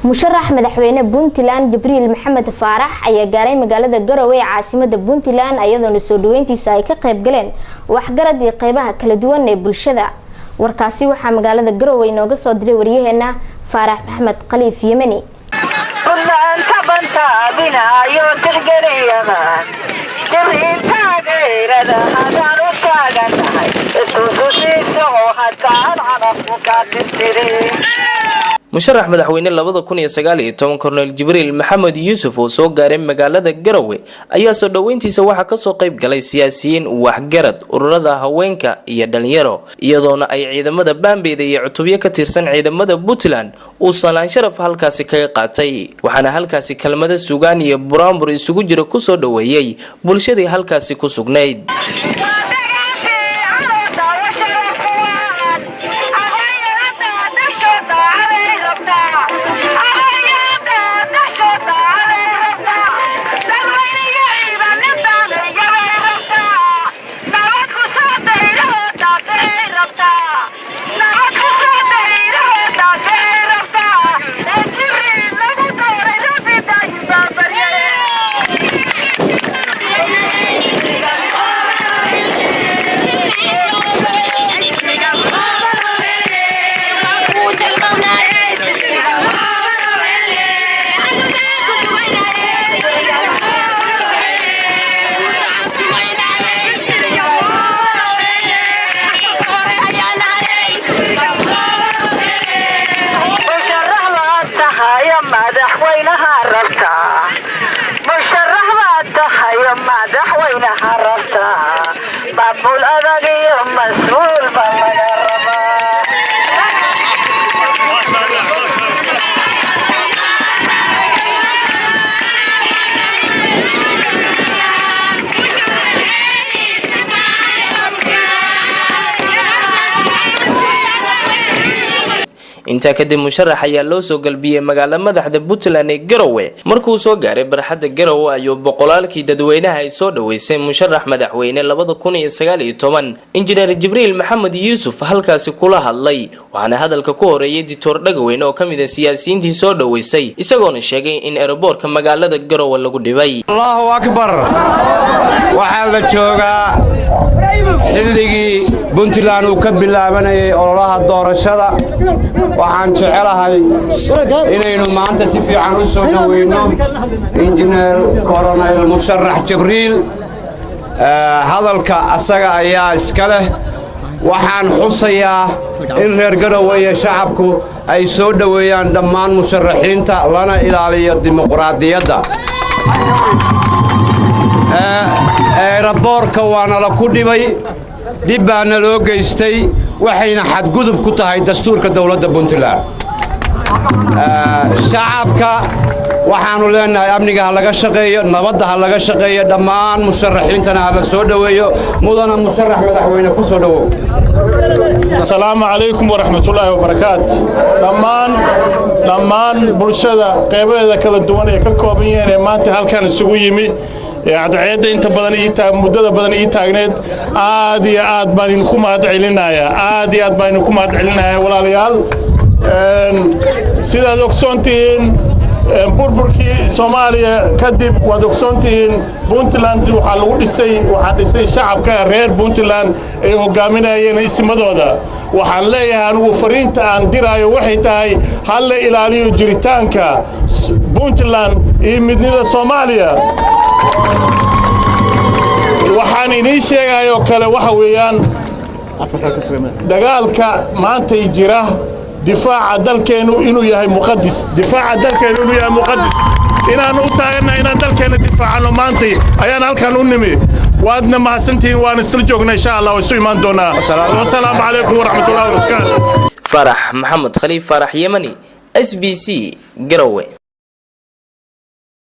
musharax madaxweyne Puntland Jibriil Maxamed Faarax ayaa gaaray magaalada Garowe caasimadda Puntland iyadoo soo dhaweyntiisa ay ka qayb galeen waxgarad iyo qaybaha kala duwan ee bulshada. warkaasi waxaa magaalada Garowe inooga soo diray wariyaheena Faarax Maxamed Khaliif Yemani. musharax madaxweyne 2019 Colonel Jibriil Maxamed Yuusuf oo soo gaaray magaalada Garowe ayaa soo dhaweyntiisa waxa ka soo qayb galay siyaasiyiin waxgarad ururada haweenka iyo dhalinyaro iyadoona ay ciidamada Baambeeda iyo cutubyo ka tirsan ciidamada Puntland uu salaan sharaf halkaasi kaga qaatay waxaana halkaasi kelmado suugaan iyo buraanbur isugu jira ku soo dhaweeyay bulshadii halkaasi ku sugnayd. inta kadib musharax ayaa loo soo galbiyay magaalada madaxda Puntland ee Garowe markuu soo gaaray barxadda Garowe ayuu boqolaalkii dadweynaha ay soo dhaweysay musharax madaxweyne 2019 injineer Jibriil Maxamed Yuusuf halkaasi kula hadlay waxaana hadalka ku horeeyay Dr. Dhagaweyn oo kamid ah siyaasiyiintii soo dhaweysay isagoona sheegay in aeroboortka magaalada Garowe lagu dhibay. Allahu akbar waxa la joogaa xilligii Puntland uu ka bilaabanayay ololaha doorashada waxaan jecelahay inaynu maanta si fiican u soo dhaweyno injineer Colonel Musharax Jibriil hadalka asaga ayaa iska leh waxaan xusayaa in reer Garowe iyo shacabku ay soo dhaweeyaan dhammaan musharaxiinta lana ilaaliyo dimuqraadiyadda. aeroboortka waana la ku dhibay dibbaana loo geystay waxayna xadgudub ku tahay dastuurka dawladda Puntland. shacabka waxaanu leenahay amniga laga shaqeeyo nabadda laga shaqeeyo dhammaan musharaxiintana la soo dhaweeyo mudana musharax madaxweyne ku soo dhawow. Assalaamu alaykum wa rahmatullahi wa barakaatuh. dhammaan bulshada qaybadeeda kala duwan ee ka kooban yihiin maanta halkan isugu yimi عدعيدة أنت بدني مدة بدني تاجنت عادي عاد بينكم كم عدعيلنا عادي عاد بينكم كم عدعيلنا ولا ليال سيدا دوكسونتين بربركي سوماليا كذب ودوكسونتين بونتلاند وحلو دسي شعب كرير بونتلاند وقامنا ينسي مدودا وحنلاقي أنو فرينت عن دراية وحيتاي هلا إلى جريتانكا بونتلاند مدينة سوماليا waxaan inii sheegayo kale waxa weeyaan dagaalka maanta jira difaaca dalkeenu inuu yahay muqaddis inaan u taaganahay inaan dalkeena difaacano maanta ayaan halkan u nimi waadna mahadsantiin waan isla joognaa insha Allah way soo imaan doonaa wassalaamu alaykum wa rahmatullahi wa barakatuh. Faarax Maxamed Khaliif Faarax Yemani SBC Garowe.